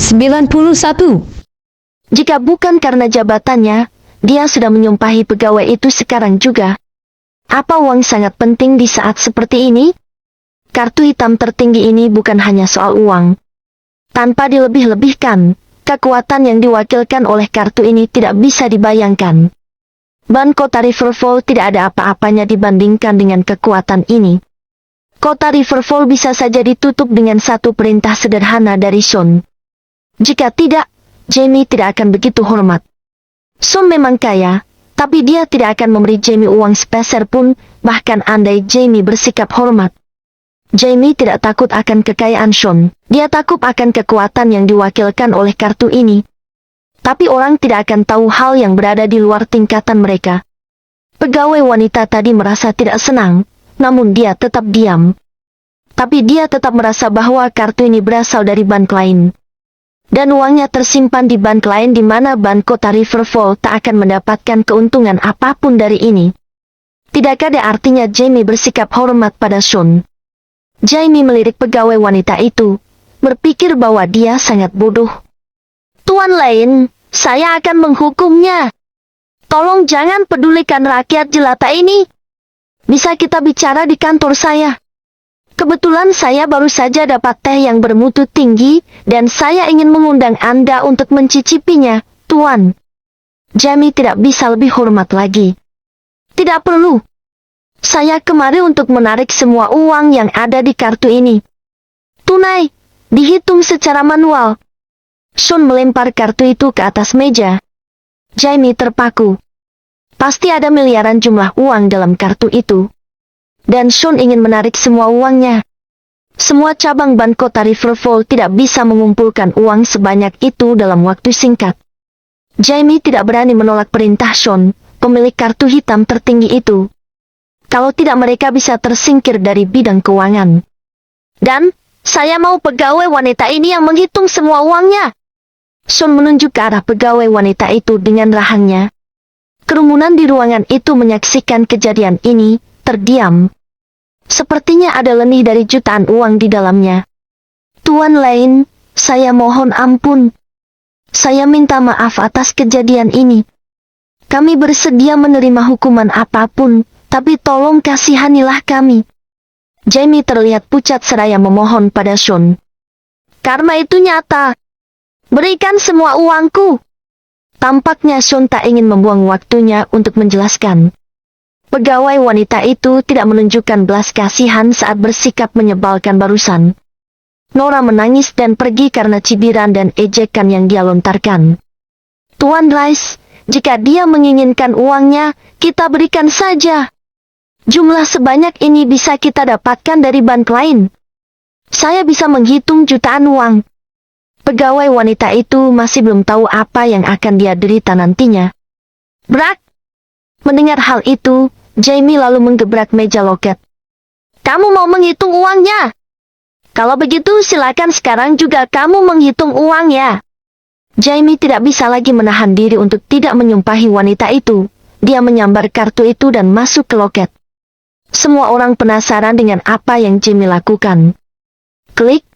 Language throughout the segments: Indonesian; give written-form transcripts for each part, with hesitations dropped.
91. Jika bukan karena jabatannya, dia sudah menyumpahi pegawai itu sekarang juga. Apa uang sangat penting di saat seperti ini? Kartu hitam tertinggi ini bukan hanya soal uang. Tanpa dilebih-lebihkan, kekuatan yang diwakilkan oleh kartu ini tidak bisa dibayangkan. Ban kota Riverfall tidak ada apa-apanya dibandingkan dengan kekuatan ini. Kota Riverfall bisa saja ditutup dengan satu perintah sederhana dari Sean. Jika tidak, Jamie tidak akan begitu hormat. Sean memang kaya, tapi dia tidak akan memberi Jamie uang sepeser pun, bahkan andai Jamie bersikap hormat. Jamie tidak takut akan kekayaan Sean, dia takut akan kekuatan yang diwakilkan oleh kartu ini. Tapi orang tidak akan tahu hal yang berada di luar tingkatan mereka. Pegawai wanita tadi merasa tidak senang, namun dia tetap diam. Tapi dia tetap merasa bahwa kartu ini berasal dari bank lain. Dan uangnya tersimpan di bank lain di mana bank kota Riverfall tak akan mendapatkan keuntungan apapun dari ini. Tidakkah ada artinya Jamie bersikap hormat pada Sean? Jamie melirik pegawai wanita itu, berpikir bahwa dia sangat bodoh. Tuan Lane, saya akan menghukumnya. Tolong jangan pedulikan rakyat jelata ini. Bisa kita bicara di kantor saya. Kebetulan saya baru saja dapat teh yang bermutu tinggi, dan saya ingin mengundang Anda untuk mencicipinya, Tuan. Jamie tidak bisa lebih hormat lagi. Tidak perlu. Saya kemari untuk menarik semua uang yang ada di kartu ini. Tunai, dihitung secara manual. Sean melempar kartu itu ke atas meja. Jamie terpaku. Pasti ada miliaran jumlah uang dalam kartu itu. Dan Sean ingin menarik semua uangnya. Semua cabang bank kota Riverfall tidak bisa mengumpulkan uang sebanyak itu dalam waktu singkat. Jamie tidak berani menolak perintah Sean, pemilik kartu hitam tertinggi itu. Kalau tidak mereka bisa tersingkir dari bidang keuangan. Dan, saya mau pegawai wanita ini yang menghitung semua uangnya. Sean menunjuk ke arah pegawai wanita itu dengan rahangnya. Kerumunan di ruangan itu menyaksikan kejadian ini, terdiam. Sepertinya ada lenih dari jutaan uang di dalamnya. Tuan Lane, saya mohon ampun. Saya minta maaf atas kejadian ini. Kami bersedia menerima hukuman apapun, tapi tolong kasihanilah kami. Jamie terlihat pucat seraya memohon pada Sean. Karena itu nyata. Berikan semua uangku. Tampaknya Sean tak ingin membuang waktunya untuk menjelaskan. Pegawai wanita itu tidak menunjukkan belas kasihan saat bersikap menyebalkan barusan. Nora menangis dan pergi karena cibiran dan ejekan yang dia lontarkan. Tuan Rice, jika dia menginginkan uangnya, kita berikan saja. Jumlah sebanyak ini bisa kita dapatkan dari bank lain. Saya bisa menghitung jutaan uang. Pegawai wanita itu masih belum tahu apa yang akan dia derita nantinya. Brak! Mendengar hal itu, Jamie lalu menggebrak meja loket. Kamu mau menghitung uangnya? Kalau begitu silakan sekarang juga kamu menghitung uangnya. Jamie tidak bisa lagi menahan diri untuk tidak menyumpahi wanita itu. Dia menyambar kartu itu dan masuk ke loket. Semua orang penasaran dengan apa yang Jamie lakukan. Klik.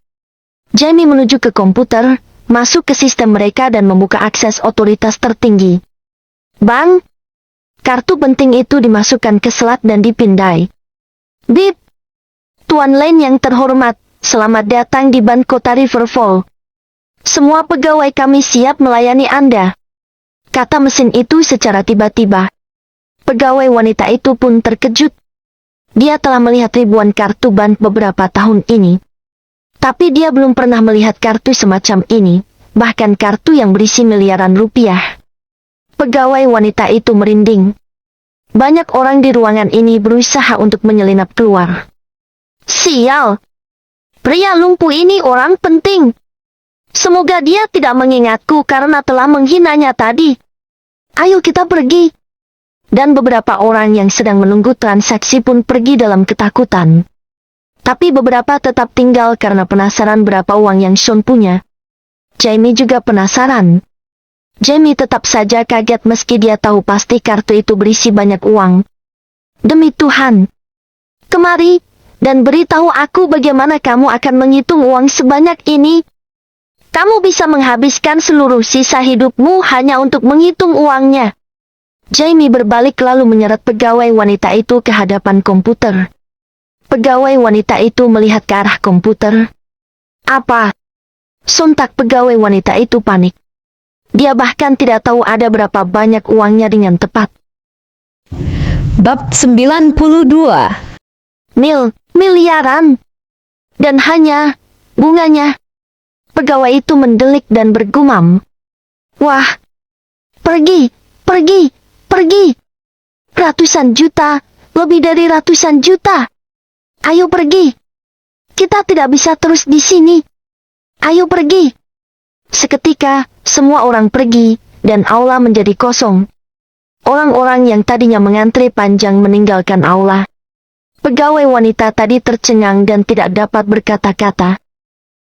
Jamie menuju ke komputer, masuk ke sistem mereka dan membuka akses otoritas tertinggi. Bang! Kartu penting itu dimasukkan ke selat dan dipindai. Bip! Tuan Lane yang terhormat, selamat datang di bank kota Riverfall. Semua pegawai kami siap melayani Anda. Kata mesin itu secara tiba-tiba. Pegawai wanita itu pun terkejut. Dia telah melihat ribuan kartu bank beberapa tahun ini. Tapi dia belum pernah melihat kartu semacam ini, bahkan kartu yang berisi miliaran rupiah. Pegawai wanita itu merinding. Banyak orang di ruangan ini berusaha untuk menyelinap keluar. Sial! Pria lumpuh ini orang penting. Semoga dia tidak mengingatku karena telah menghinanya tadi. Ayo kita pergi. Dan beberapa orang yang sedang menunggu transaksi pun pergi dalam ketakutan. Tapi beberapa tetap tinggal karena penasaran berapa uang yang Sean punya. Jamie juga penasaran. Jamie tetap saja kaget meski dia tahu pasti kartu itu berisi banyak uang. Demi Tuhan. Kemari, dan beritahu aku bagaimana kamu akan menghitung uang sebanyak ini. Kamu bisa menghabiskan seluruh sisa hidupmu hanya untuk menghitung uangnya. Jamie berbalik lalu menyeret pegawai wanita itu ke hadapan komputer. Pegawai wanita itu melihat ke arah komputer. Apa? Sontak pegawai wanita itu panik. Dia bahkan tidak tahu ada berapa banyak uangnya dengan tepat. Bab 92. Miliaran. Dan hanya bunganya. Pegawai itu mendelik dan bergumam. Wah, pergi. Ratusan juta, lebih dari ratusan juta. Ayo pergi. Kita tidak bisa terus di sini. Ayo pergi. Seketika, semua orang pergi, dan aula menjadi kosong. Orang-orang yang tadinya mengantre panjang meninggalkan aula. Pegawai wanita tadi tercengang dan tidak dapat berkata-kata.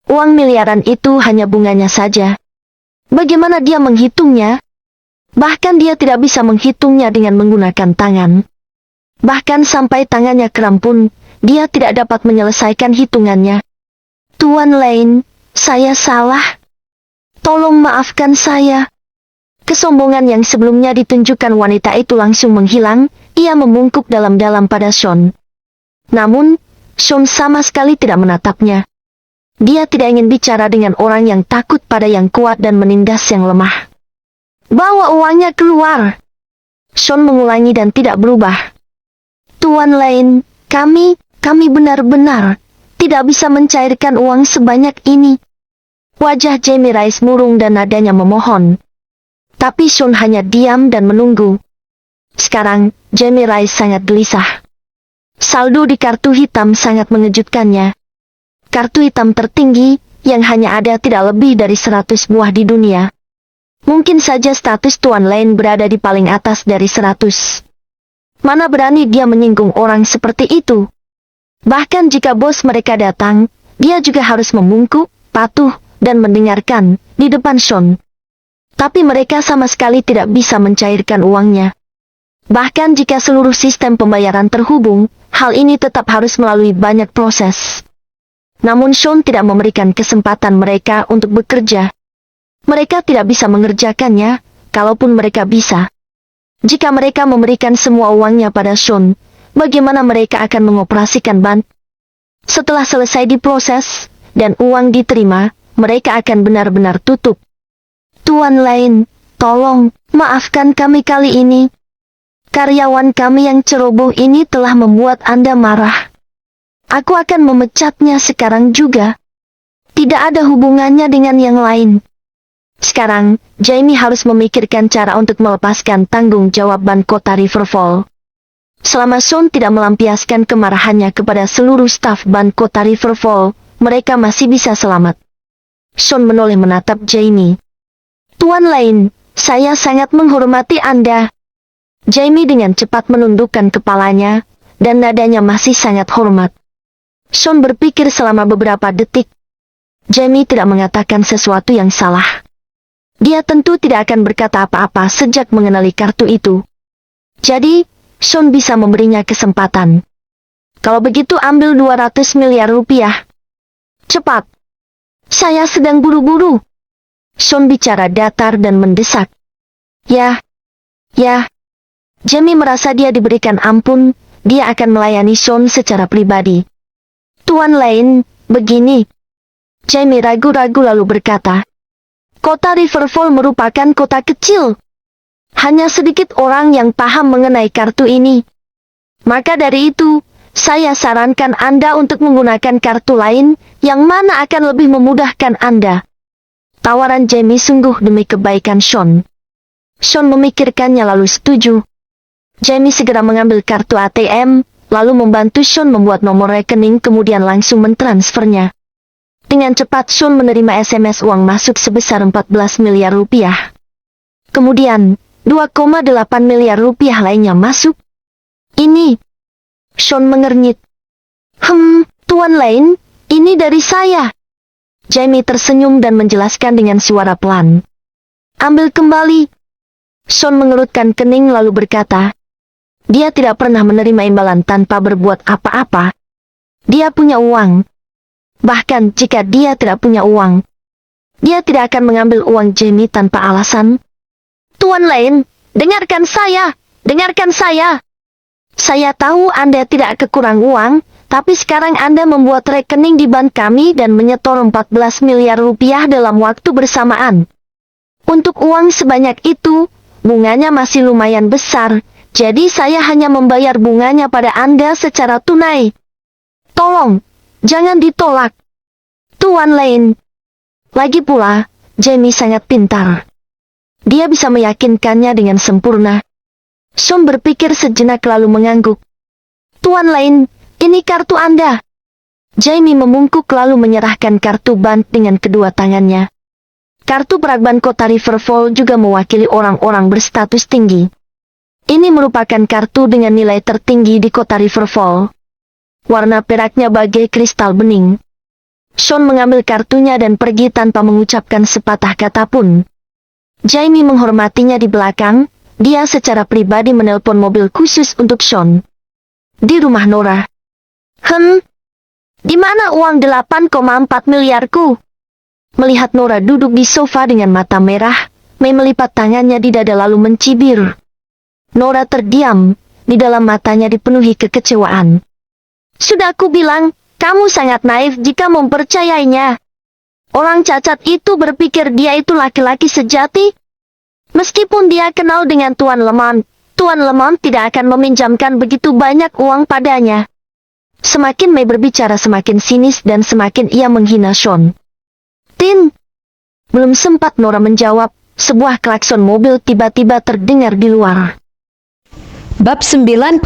Uang miliaran itu hanya bunganya saja. Bagaimana dia menghitungnya? Bahkan dia tidak bisa menghitungnya dengan menggunakan tangan. Bahkan sampai tangannya kram pun, dia tidak dapat menyelesaikan hitungannya. Tuan Lane, saya salah. Tolong maafkan saya. Kesombongan yang sebelumnya ditunjukkan wanita itu langsung menghilang, ia membungkuk dalam-dalam pada Sean. Namun, Sean sama sekali tidak menatapnya. Dia tidak ingin bicara dengan orang yang takut pada yang kuat dan menindas yang lemah. Bawa uangnya keluar. Sean mengulangi dan tidak berubah. Tuan Lane, kami benar-benar tidak bisa mencairkan uang sebanyak ini. Wajah Jamie Rice murung dan nadanya memohon. Tapi Sean hanya diam dan menunggu. Sekarang, Jamie Rice sangat gelisah. Saldo di kartu hitam sangat mengejutkannya. Kartu hitam tertinggi, yang hanya ada tidak lebih dari 100 buah di dunia. Mungkin saja status Tuan Lane berada di paling atas dari 100. Mana berani dia menyinggung orang seperti itu? Bahkan jika bos mereka datang, dia juga harus membungkuk, patuh, dan mendengarkan, di depan Sean. Tapi mereka sama sekali tidak bisa mencairkan uangnya. Bahkan jika seluruh sistem pembayaran terhubung, hal ini tetap harus melalui banyak proses. Namun Sean tidak memberikan kesempatan mereka untuk bekerja. Mereka tidak bisa mengerjakannya, kalaupun mereka bisa. Jika mereka memberikan semua uangnya pada Sean, bagaimana mereka akan mengoperasikan ban? Setelah selesai diproses, dan uang diterima, mereka akan benar-benar tutup. Tuan Lane, tolong, maafkan kami kali ini. Karyawan kami yang ceroboh ini telah membuat Anda marah. Aku akan memecatnya sekarang juga. Tidak ada hubungannya dengan yang lain. Sekarang, Jamie harus memikirkan cara untuk melepaskan tanggung jawab ban kota Riverfall. Selama Sean tidak melampiaskan kemarahannya kepada seluruh staf ban kota Riverfall, mereka masih bisa selamat. Sean menoleh menatap Jamie. Tuan Lane, saya sangat menghormati Anda. Jamie dengan cepat menundukkan kepalanya, dan nadanya masih sangat hormat. Sean berpikir selama beberapa detik. Jamie tidak mengatakan sesuatu yang salah. Dia tentu tidak akan berkata apa-apa sejak mengenali kartu itu. Jadi, Sean bisa memberinya kesempatan. Kalau begitu ambil 200 miliar rupiah. Cepat. Saya sedang buru-buru. Sean bicara datar dan mendesak. Ya. Jamie merasa dia diberikan ampun, dia akan melayani Sean secara pribadi. Tuan Lane, begini. Jamie ragu-ragu lalu berkata. Kota Riverfall merupakan kota kecil. Hanya sedikit orang yang paham mengenai kartu ini. Maka dari itu, saya sarankan Anda untuk menggunakan kartu lain, yang mana akan lebih memudahkan Anda. Tawaran Jamie sungguh demi kebaikan Sean. Sean memikirkannya lalu setuju. Jamie segera mengambil kartu ATM, lalu membantu Sean membuat nomor rekening kemudian langsung mentransfernya. Dengan cepat Sean menerima SMS uang masuk sebesar 14 miliar rupiah. Kemudian, 2,8 miliar rupiah lainnya masuk. Ini. Sean mengernyit. Tuan Lane, ini dari saya. Jamie tersenyum dan menjelaskan dengan suara pelan. Ambil kembali. Sean mengerutkan kening lalu berkata. Dia tidak pernah menerima imbalan tanpa berbuat apa-apa. Dia punya uang. Bahkan jika dia tidak punya uang, dia tidak akan mengambil uang Jamie tanpa alasan. Tuan Lane, dengarkan saya, dengarkan saya. Saya tahu Anda tidak kekurang uang, tapi sekarang Anda membuat rekening di bank kami dan menyetor 14 miliar rupiah dalam waktu bersamaan. Untuk uang sebanyak itu, bunganya masih lumayan besar, jadi saya hanya membayar bunganya pada Anda secara tunai. Tolong, jangan ditolak. Tuan Lane. Lagi pula, Jamie sangat pintar. Dia bisa meyakinkannya dengan sempurna. Sean berpikir sejenak lalu mengangguk. Tuan Lane, ini kartu Anda. Jamie membungkuk lalu menyerahkan kartu bank dengan kedua tangannya. Kartu peragban kota Riverfall juga mewakili orang-orang berstatus tinggi. Ini merupakan kartu dengan nilai tertinggi di kota Riverfall. Warna peraknya bagai kristal bening. Sean mengambil kartunya dan pergi tanpa mengucapkan sepatah kata pun. Jamie menghormatinya di belakang, dia secara pribadi menelpon mobil khusus untuk Sean. Di rumah Nora. Di mana uang 8,4 miliarku? Melihat Nora duduk di sofa dengan mata merah, May melipat tangannya di dada lalu mencibir. Nora terdiam, di dalam matanya dipenuhi kekecewaan. Sudah aku bilang, kamu sangat naif jika mempercayainya. Orang cacat itu berpikir dia itu laki-laki sejati. Meskipun dia kenal dengan Tuan Lemon tidak akan meminjamkan begitu banyak uang padanya. Semakin May berbicara semakin sinis dan semakin ia menghina Sean. Tin! Belum sempat Nora menjawab, sebuah klakson mobil tiba-tiba terdengar di luar. Bab 93.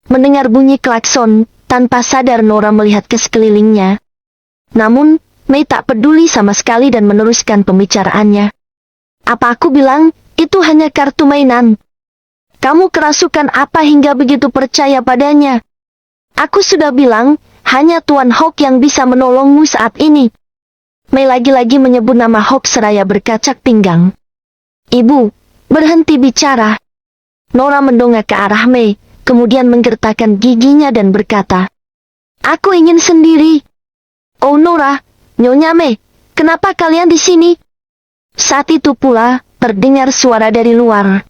Mendengar bunyi klakson, tanpa sadar Nora melihat ke sekelilingnya. Namun, May tak peduli sama sekali dan meneruskan pembicaraannya. Apa aku bilang, itu hanya kartu mainan. Kamu kerasukan apa hingga begitu percaya padanya? Aku sudah bilang, hanya Tuan Hawk yang bisa menolongmu saat ini. May lagi-lagi menyebut nama Hawk seraya berkacak pinggang. Ibu, berhenti bicara. Nora mendongak ke arah May, kemudian menggertakkan giginya dan berkata, Aku ingin sendiri. Oh Nora, Nyonya May, kenapa kalian di sini? Saat itu pula, terdengar suara dari luar.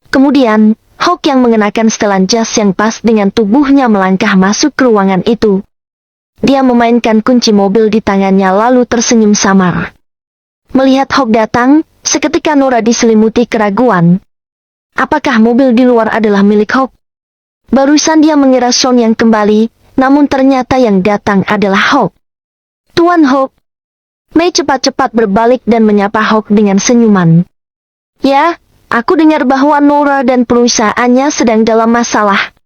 Kemudian, Hawk yang mengenakan setelan jas yang pas dengan tubuhnya melangkah masuk ke ruangan itu. Dia memainkan kunci mobil di tangannya lalu tersenyum samar. Melihat Hawk datang, seketika Nora diselimuti keraguan. Apakah mobil di luar adalah milik Hawk? Barusan dia mengira Sean yang kembali, namun ternyata yang datang adalah Hawk. Tuan Hawk. May cepat-cepat berbalik dan menyapa Hawk dengan senyuman. Ya, aku dengar bahwa Nora dan perusahaannya sedang dalam masalah.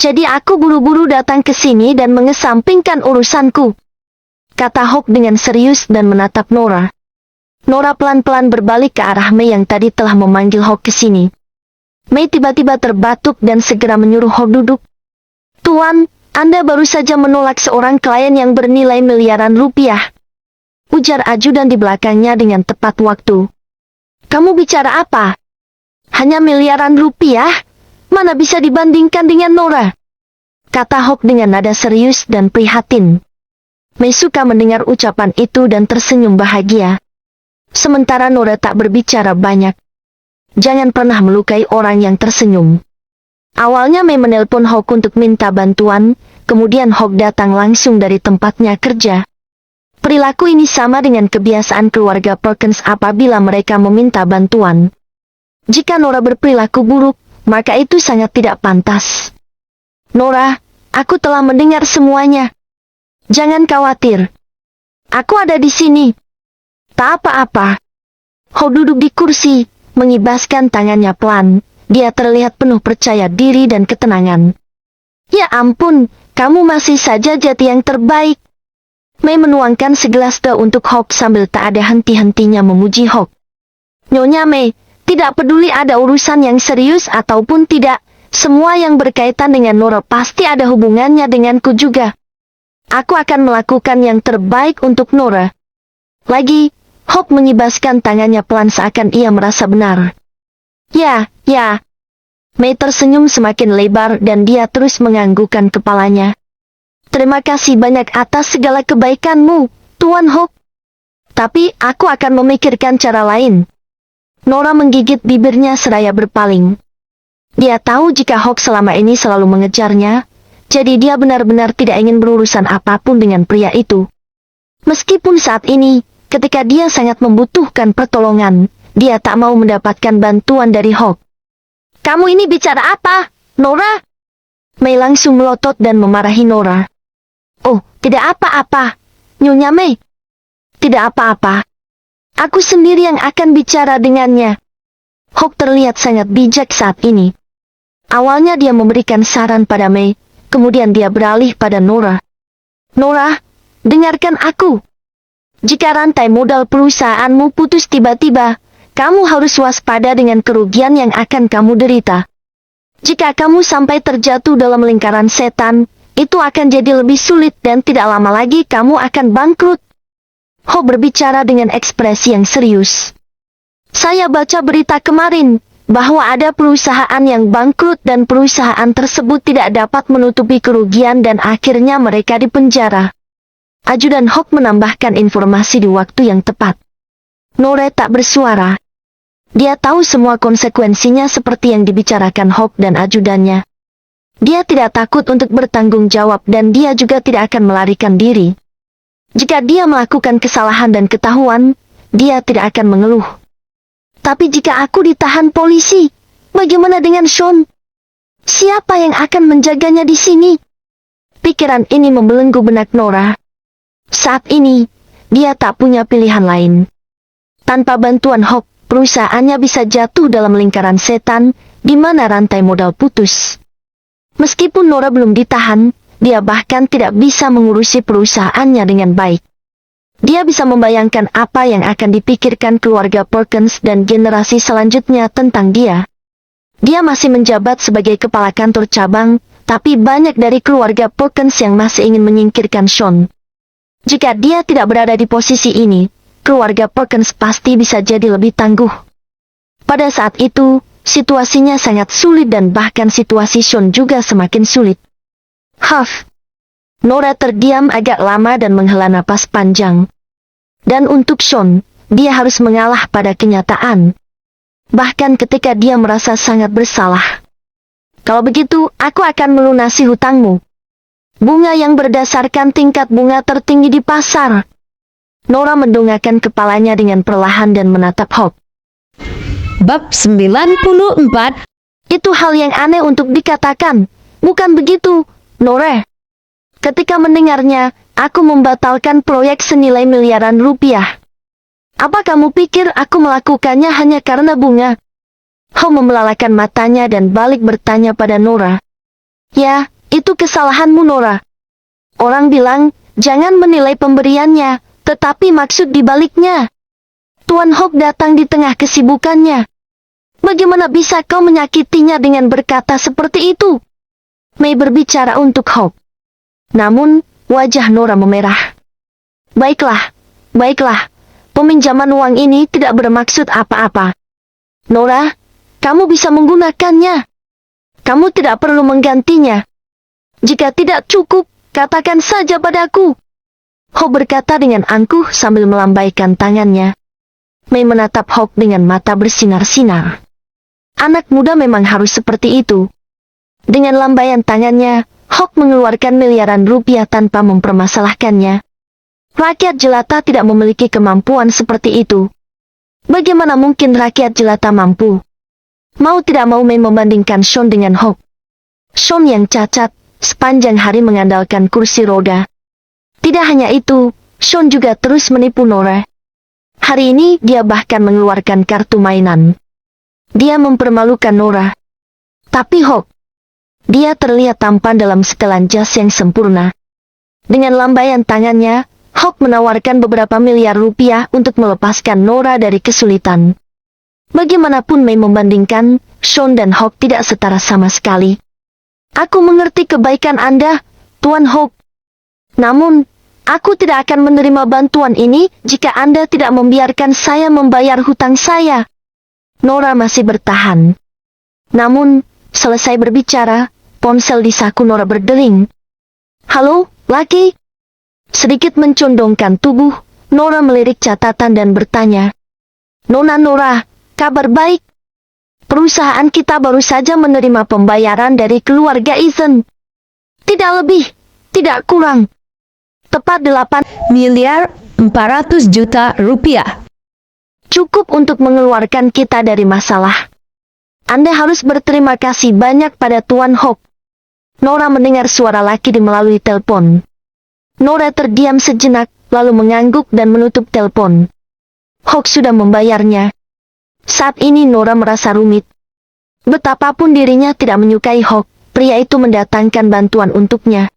Jadi aku buru-buru datang ke sini dan mengesampingkan urusanku. Kata Hawk dengan serius dan menatap Nora. Nora pelan-pelan berbalik ke arah May yang tadi telah memanggil Hawk ke sini. May tiba-tiba terbatuk dan segera menyuruh Hawk duduk. Tuan, Anda baru saja menolak seorang klien yang bernilai miliaran rupiah. Ujar ajudan di belakangnya dengan tepat waktu. Kamu bicara apa? Hanya miliaran rupiah? Mana bisa dibandingkan dengan Nora? Kata Hawk dengan nada serius dan prihatin. May suka mendengar ucapan itu dan tersenyum bahagia. Sementara Nora tak berbicara banyak. Jangan pernah melukai orang yang tersenyum. Awalnya May menelpon Hawk untuk minta bantuan, kemudian Hawk datang langsung dari tempatnya kerja. Perilaku ini sama dengan kebiasaan keluarga Perkins apabila mereka meminta bantuan. Jika Nora berperilaku buruk, maka itu sangat tidak pantas. Nora, aku telah mendengar semuanya. Jangan khawatir. Aku ada di sini. Tak apa-apa. Hawk duduk di kursi, mengibaskan tangannya pelan. Dia terlihat penuh percaya diri dan ketenangan. Ya ampun, kamu masih saja jati yang terbaik. May menuangkan segelas teh untuk Hawk sambil tak ada henti-hentinya memuji Hawk. Nyonya May, tidak peduli ada urusan yang serius ataupun tidak, semua yang berkaitan dengan Nora pasti ada hubungannya denganku juga. Aku akan melakukan yang terbaik untuk Nora. Lagi, Hawk mengibaskan tangannya pelan seakan ia merasa benar. Ya. May tersenyum semakin lebar dan dia terus menganggukkan kepalanya. Terima kasih banyak atas segala kebaikanmu, Tuan Hawk. Tapi aku akan memikirkan cara lain. Nora menggigit bibirnya seraya berpaling. Dia tahu jika Hawk selama ini selalu mengejarnya, jadi dia benar-benar tidak ingin berurusan apapun dengan pria itu. Meskipun saat ini, ketika dia sangat membutuhkan pertolongan, dia tak mau mendapatkan bantuan dari Hawk. Kamu ini bicara apa, Nora? Mei langsung melotot dan memarahi Nora. Oh, tidak apa-apa, Nyonya Mei. Tidak apa-apa. Aku sendiri yang akan bicara dengannya. Hawk terlihat sangat bijak saat ini. Awalnya dia memberikan saran pada Mei, kemudian dia beralih pada Nora. Nora, dengarkan aku. Jika rantai modal perusahaanmu putus tiba-tiba, kamu harus waspada dengan kerugian yang akan kamu derita. Jika kamu sampai terjatuh dalam lingkaran setan, itu akan jadi lebih sulit dan tidak lama lagi kamu akan bangkrut. Ho berbicara dengan ekspresi yang serius. Saya baca berita kemarin, bahwa ada perusahaan yang bangkrut dan perusahaan tersebut tidak dapat menutupi kerugian dan akhirnya mereka dipenjara. Ajudan Hawk menambahkan informasi di waktu yang tepat. Nora tak bersuara. Dia tahu semua konsekuensinya seperti yang dibicarakan Hawk dan ajudannya. Dia tidak takut untuk bertanggung jawab dan dia juga tidak akan melarikan diri. Jika dia melakukan kesalahan dan ketahuan, dia tidak akan mengeluh. Tapi jika aku ditahan polisi, bagaimana dengan Sean? Siapa yang akan menjaganya di sini? Pikiran ini membelenggu benak Nora. Saat ini, dia tak punya pilihan lain. Tanpa bantuan Hawk, perusahaannya bisa jatuh dalam lingkaran setan, di mana rantai modal putus. Meskipun Nora belum ditahan, dia bahkan tidak bisa mengurusi perusahaannya dengan baik. Dia bisa membayangkan apa yang akan dipikirkan keluarga Perkins dan generasi selanjutnya tentang dia. Dia masih menjabat sebagai kepala kantor cabang, tapi banyak dari keluarga Perkins yang masih ingin menyingkirkan Sean. Jika dia tidak berada di posisi ini, keluarga Perkins pasti bisa jadi lebih tangguh. Pada saat itu, situasinya sangat sulit dan bahkan situasi Sean juga semakin sulit. Huff. Nora terdiam agak lama dan menghela napas panjang. Dan untuk Sean, dia harus mengalah pada kenyataan. Bahkan ketika dia merasa sangat bersalah. Kalau begitu, aku akan melunasi hutangmu. Bunga yang berdasarkan tingkat bunga tertinggi di pasar. Nora mendongakkan kepalanya dengan perlahan dan menatap Hawk. Bab 94. Itu hal yang aneh untuk dikatakan. Bukan begitu, Nora. Ketika mendengarnya, aku membatalkan proyek senilai miliaran rupiah. Apa kamu pikir aku melakukannya hanya karena bunga? Ho membelalakan matanya dan balik bertanya pada Nora. Ya, itu kesalahanmu Nora. Orang bilang, jangan menilai pemberiannya, tetapi maksud dibaliknya. Tuan Hawk datang di tengah kesibukannya. Bagaimana bisa kau menyakitinya dengan berkata seperti itu? Mei berbicara untuk Hawk. Namun, wajah Nora memerah. Baiklah, baiklah. Peminjaman uang ini tidak bermaksud apa-apa. Nora, kamu bisa menggunakannya. Kamu tidak perlu menggantinya. Jika tidak cukup, katakan saja padaku. Hawk berkata dengan angkuh sambil melambaikan tangannya. Mei menatap Hawk dengan mata bersinar-sinar. Anak muda memang harus seperti itu. Dengan lambaian tangannya, Hawk mengeluarkan miliaran rupiah tanpa mempermasalahkannya. Rakyat jelata tidak memiliki kemampuan seperti itu. Bagaimana mungkin rakyat jelata mampu? Mau tidak mau Mei membandingkan Sean dengan Hawk. Sean yang cacat, sepanjang hari mengandalkan kursi roda. Tidak hanya itu, Sean juga terus menipu Nora. Hari ini dia bahkan mengeluarkan kartu mainan. Dia mempermalukan Nora. Tapi Hawk, dia terlihat tampan dalam setelan jas yang sempurna. Dengan lambaian tangannya, Hawk menawarkan beberapa miliar rupiah untuk melepaskan Nora dari kesulitan. Bagaimanapun Mei membandingkan, Sean dan Hawk tidak setara sama sekali. Aku mengerti kebaikan Anda, Tuan Hawk. Namun, aku tidak akan menerima bantuan ini jika Anda tidak membiarkan saya membayar hutang saya. Nora masih bertahan. Namun, selesai berbicara, ponsel di saku Nora berdering. Halo, laki? Sedikit mencondongkan tubuh, Nora melirik catatan dan bertanya, "Nona Nora, kabar baik? Perusahaan kita baru saja menerima pembayaran dari keluarga Ethan. Tidak lebih, tidak kurang. Tepat 8 miliar 400 juta rupiah. cukup untuk mengeluarkan kita dari masalah. Anda harus berterima kasih banyak pada Tuan Hawk." Nora mendengar suara laki melalui telepon. Nora terdiam sejenak, lalu mengangguk dan menutup telepon. Hawk sudah membayarnya. Saat ini Nora merasa rumit. Betapapun dirinya tidak menyukai Hawk, pria itu mendatangkan bantuan untuknya.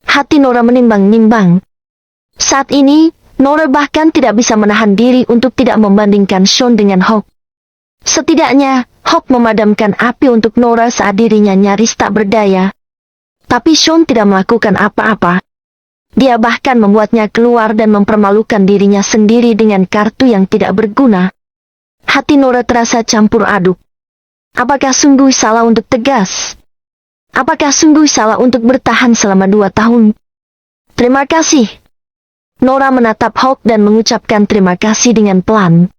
Hati Nora menimbang-nimbang. Saat ini, Nora bahkan tidak bisa menahan diri untuk tidak membandingkan Sean dengan Hawk. Setidaknya, Hawk memadamkan api untuk Nora saat dirinya nyaris tak berdaya. Tapi Sean tidak melakukan apa-apa. Dia bahkan membuatnya keluar dan mempermalukan dirinya sendiri dengan kartu yang tidak berguna. Hati Nora terasa campur aduk. Apakah sungguh salah untuk tegas? Apakah sungguh salah untuk bertahan selama 2 tahun? Terima kasih. Nora menatap Hawk dan mengucapkan terima kasih dengan pelan.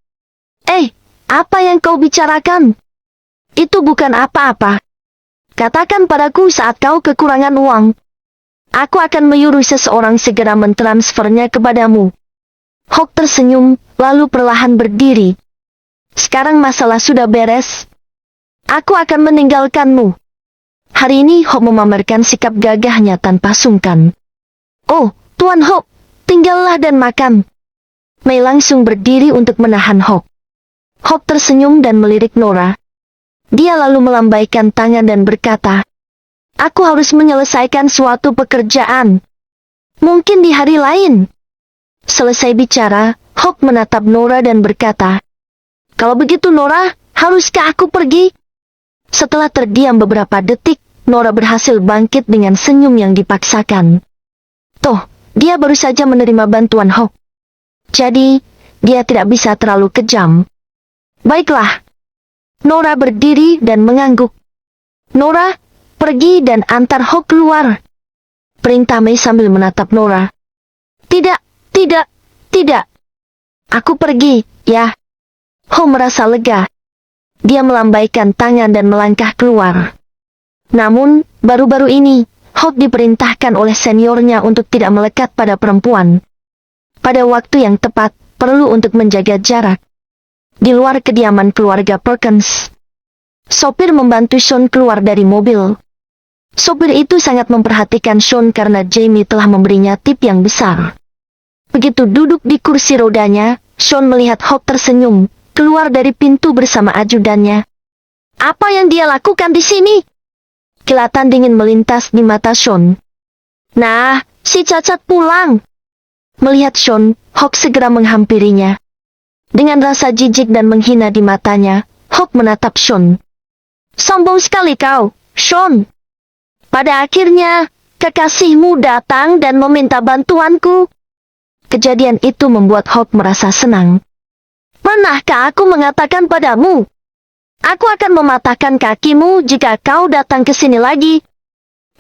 Apa yang kau bicarakan? Itu bukan apa-apa. Katakan padaku saat kau kekurangan uang. Aku akan menyuruh seseorang segera mentransfernya kepadamu. Hawk tersenyum, lalu perlahan berdiri. Sekarang masalah sudah beres. Aku akan meninggalkanmu. Hari ini Hawk memamerkan sikap gagahnya tanpa sungkan. "Oh, Tuan Hawk, tinggallah dan makan." Mei langsung berdiri untuk menahan Hawk. Hawk tersenyum dan melirik Nora. Dia lalu melambaikan tangan dan berkata, "Aku harus menyelesaikan suatu pekerjaan. Mungkin di hari lain." Selesai bicara, Hawk menatap Nora dan berkata, "Kalau begitu Nora, haruskah aku pergi?" Setelah terdiam beberapa detik, Nora berhasil bangkit dengan senyum yang dipaksakan. Toh, dia baru saja menerima bantuan Hawk. Jadi, dia tidak bisa terlalu kejam. "Baiklah." Nora berdiri dan mengangguk. "Nora, pergi dan antar Hawk keluar," perintah Mei sambil menatap Nora. Tidak. Aku pergi, ya." Hawk merasa lega. Dia melambaikan tangan dan melangkah keluar. Namun, baru-baru ini, Hawk diperintahkan oleh seniornya untuk tidak melekat pada perempuan. Pada waktu yang tepat, perlu untuk menjaga jarak. Di luar kediaman keluarga Perkins, sopir membantu Sean keluar dari mobil. Sopir itu sangat memperhatikan Sean karena Jamie telah memberinya tip yang besar. Begitu duduk di kursi rodanya, Sean melihat Hawk tersenyum, keluar dari pintu bersama ajudannya. Apa yang dia lakukan di sini? Kilatan dingin melintas di mata Sean. Nah, si cacat pulang. Melihat Sean, Hawk segera menghampirinya. Dengan rasa jijik dan menghina di matanya, Hawk menatap Sean. Sombong sekali kau, Sean. Pada akhirnya, kekasihmu datang dan meminta bantuanku. Kejadian itu membuat Hawk merasa senang. Pernahkah aku mengatakan padamu? Aku akan mematahkan kakimu jika kau datang ke sini lagi.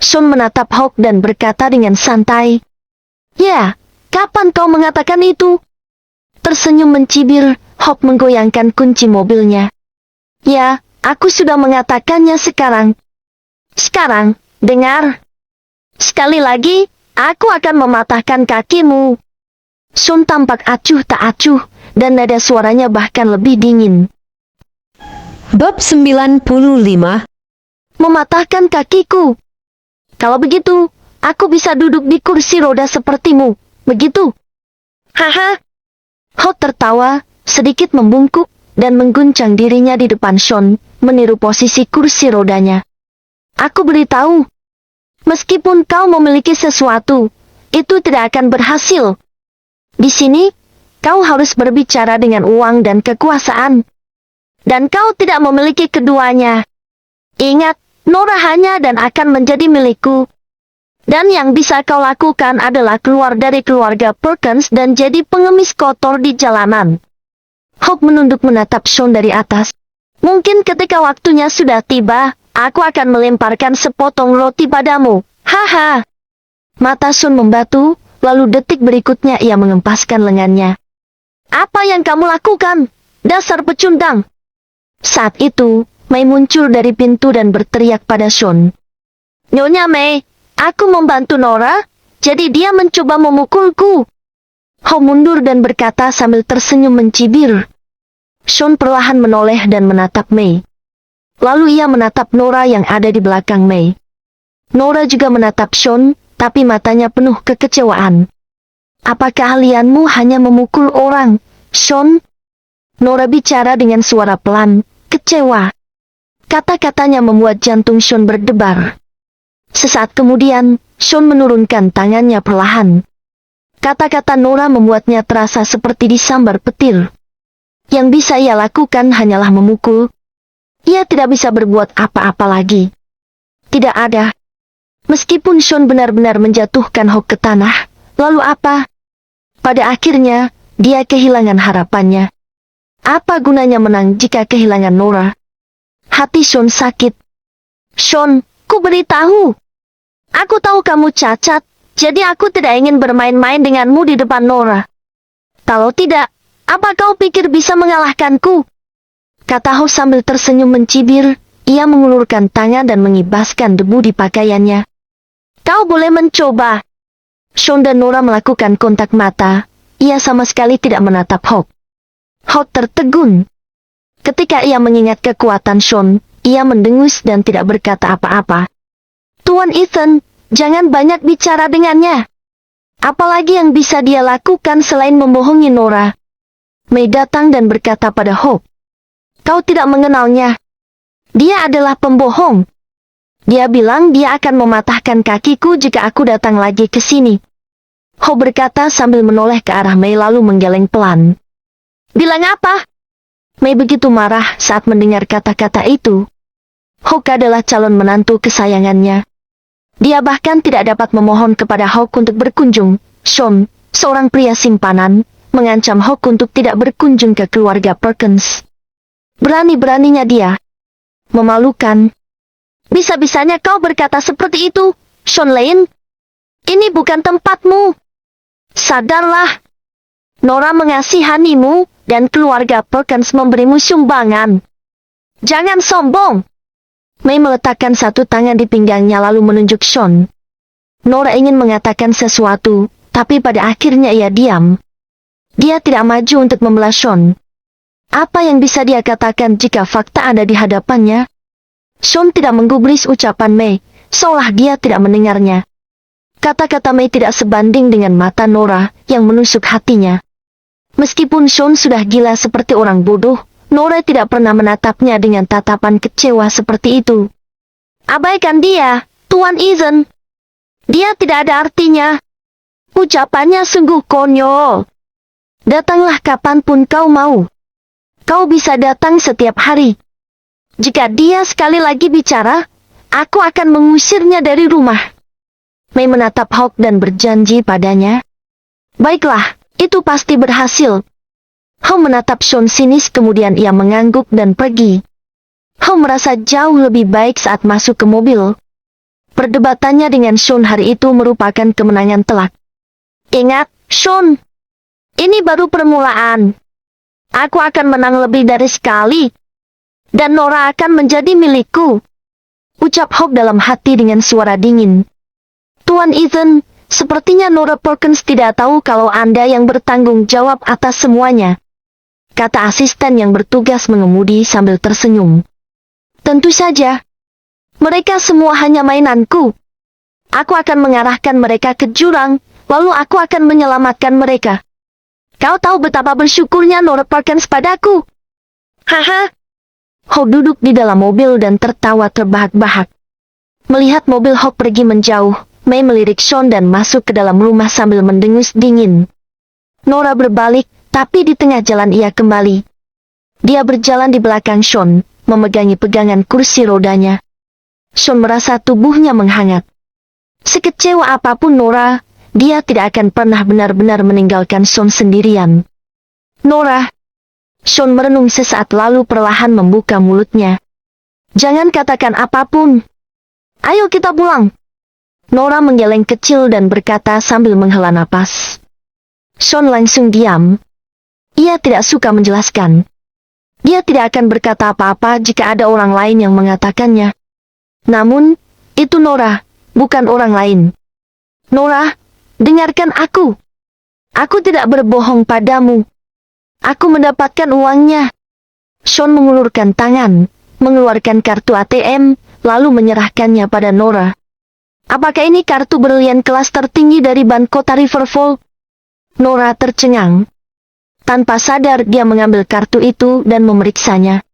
Sean menatap Hawk dan berkata dengan santai. Ya, kapan kau mengatakan itu? Tersenyum mencibir, Hawk menggoyangkan kunci mobilnya. Ya, aku sudah mengatakannya sekarang. Sekarang, dengar. Sekali lagi, aku akan mematahkan kakimu. Sean tampak acuh tak acuh, dan nada suaranya bahkan lebih dingin. Bab 95. Mematahkan kakiku. Kalau begitu, aku bisa duduk di kursi roda sepertimu, begitu? Haha. Hawk tertawa, sedikit membungkuk, dan mengguncang dirinya di depan Sean, meniru posisi kursi rodanya. Aku beritahu, meskipun kau memiliki sesuatu, itu tidak akan berhasil. Di sini, kau harus berbicara dengan uang dan kekuasaan. Dan kau tidak memiliki keduanya. Ingat, Nora hanya dan akan menjadi milikku. Dan yang bisa kau lakukan adalah keluar dari keluarga Perkins dan jadi pengemis kotor di jalanan. Hawk menunduk menatap Sean dari atas. Mungkin ketika waktunya sudah tiba, aku akan melemparkan sepotong roti padamu. Haha. Mata Sean membatu, Lalu detik berikutnya ia mengempaskan lengannya. Apa yang kamu lakukan? Dasar pecundang! Saat itu, Mei muncul dari pintu dan berteriak pada Sean. Nyonya Mei, aku membantu Nora, jadi dia mencoba memukulku. Ho mundur dan berkata sambil tersenyum mencibir. Sean perlahan menoleh dan menatap Mei. Lalu ia menatap Nora yang ada di belakang Mei. Nora juga menatap Sean, tapi matanya penuh kekecewaan. Apakah kalianmu hanya memukul orang, Sean? Nora bicara dengan suara pelan, kecewa. Kata-katanya membuat jantung Sean berdebar. Sesaat kemudian, Sean menurunkan tangannya perlahan. Kata-kata Nora membuatnya terasa seperti disambar petir. Yang bisa ia lakukan hanyalah memukul. Ia tidak bisa berbuat apa-apa lagi. Tidak ada. Meskipun Sean benar-benar menjatuhkan Hawk ke tanah, lalu apa? Pada akhirnya, dia kehilangan harapannya. Apa gunanya menang jika kehilangan Nora? Hati Sean sakit. Sean, ku beritahu. Aku tahu kamu cacat, jadi aku tidak ingin bermain-main denganmu di depan Nora. Kalau tidak, apa kau pikir bisa mengalahkanku? Kata Ho sambil tersenyum mencibir, ia mengulurkan tangan dan mengibaskan debu di pakaiannya. Kau boleh mencoba. Sean dan Nora melakukan kontak mata, ia sama sekali tidak menatap Hawk. Hawk tertegun. Ketika ia mengingat kekuatan Sean, ia mendengus dan tidak berkata apa-apa. Tuan Ethan, jangan banyak bicara dengannya. Apalagi yang bisa dia lakukan selain membohongi Nora? Mei datang dan berkata pada Hawk. Kau tidak mengenalnya. Dia adalah pembohong. Dia bilang dia akan mematahkan kakiku jika aku datang lagi ke sini. Ho berkata sambil menoleh ke arah Mei lalu menggeleng pelan. Bilang apa? Mei begitu marah saat mendengar kata-kata itu. Hawk adalah calon menantu kesayangannya. Dia bahkan tidak dapat memohon kepada Hawk untuk berkunjung. Sean, seorang pria simpanan, mengancam Hawk untuk tidak berkunjung ke keluarga Perkins. Berani-beraninya dia. Memalukan. Bisa-bisanya kau berkata seperti itu, Sean Lane. Ini bukan tempatmu. Sadarlah. Nora mengasihanimu, dan keluarga Perkins memberimu sumbangan. Jangan sombong. Mei meletakkan satu tangan di pinggangnya lalu menunjuk Sean. Nora ingin mengatakan sesuatu, tapi pada akhirnya ia diam. Dia tidak maju untuk membelah Sean. Apa yang bisa dia katakan jika fakta ada di hadapannya? Sean tidak menggubris ucapan Mei, seolah dia tidak mendengarnya. Kata-kata Mei tidak sebanding dengan mata Nora yang menusuk hatinya. Meskipun Sean sudah gila seperti orang bodoh, Nora tidak pernah menatapnya dengan tatapan kecewa seperti itu. Abaikan dia, Tuan Ethan. Dia tidak ada artinya. Ucapannya sungguh konyol. Datanglah kapanpun kau mau. Kau bisa datang setiap hari. Jika dia sekali lagi bicara, aku akan mengusirnya dari rumah. Mei menatap Hawk dan berjanji padanya. Baiklah, itu pasti berhasil. Hawk menatap Sean sinis kemudian ia mengangguk dan pergi. Hawk merasa jauh lebih baik saat masuk ke mobil. Perdebatannya dengan Sean hari itu merupakan kemenangan telak. Ingat, Sean. Ini baru permulaan. Aku akan menang lebih dari sekali. Dan Nora akan menjadi milikku. Ucap Hawk dalam hati dengan suara dingin. Tuan Ethan, sepertinya Nora Perkins tidak tahu kalau Anda yang bertanggung jawab atas semuanya. Kata asisten yang bertugas mengemudi sambil tersenyum. Tentu saja. Mereka semua hanya mainanku. Aku akan mengarahkan mereka ke jurang, lalu aku akan menyelamatkan mereka. Kau tahu betapa bersyukurnya Nora Perkins padaku. Haha. Hawk duduk di dalam mobil dan tertawa terbahak-bahak. Melihat mobil Hawk pergi menjauh, Mei melirik Sean dan masuk ke dalam rumah sambil mendengus dingin. Nora berbalik, tapi di tengah jalan ia kembali. Dia berjalan di belakang Sean, memegangi pegangan kursi rodanya. Sean merasa tubuhnya menghangat. Sekecewa apapun Nora, dia tidak akan pernah benar-benar meninggalkan Sean sendirian. Nora. Sean merenung sesaat lalu perlahan membuka mulutnya. Jangan katakan apapun. Ayo kita pulang. Nora menggeleng kecil dan berkata sambil menghela napas. Sean langsung diam. Ia tidak suka menjelaskan. Dia tidak akan berkata apa-apa jika ada orang lain yang mengatakannya. Namun, itu Nora, bukan orang lain. Nora, dengarkan aku. Aku tidak berbohong padamu. Aku mendapatkan uangnya. Sean mengulurkan tangan, mengeluarkan kartu ATM, lalu menyerahkannya pada Nora. Apakah ini kartu berlian kelas tertinggi dari Bank Kota Riverfall? Nora tercengang. Tanpa sadar dia mengambil kartu itu dan memeriksanya.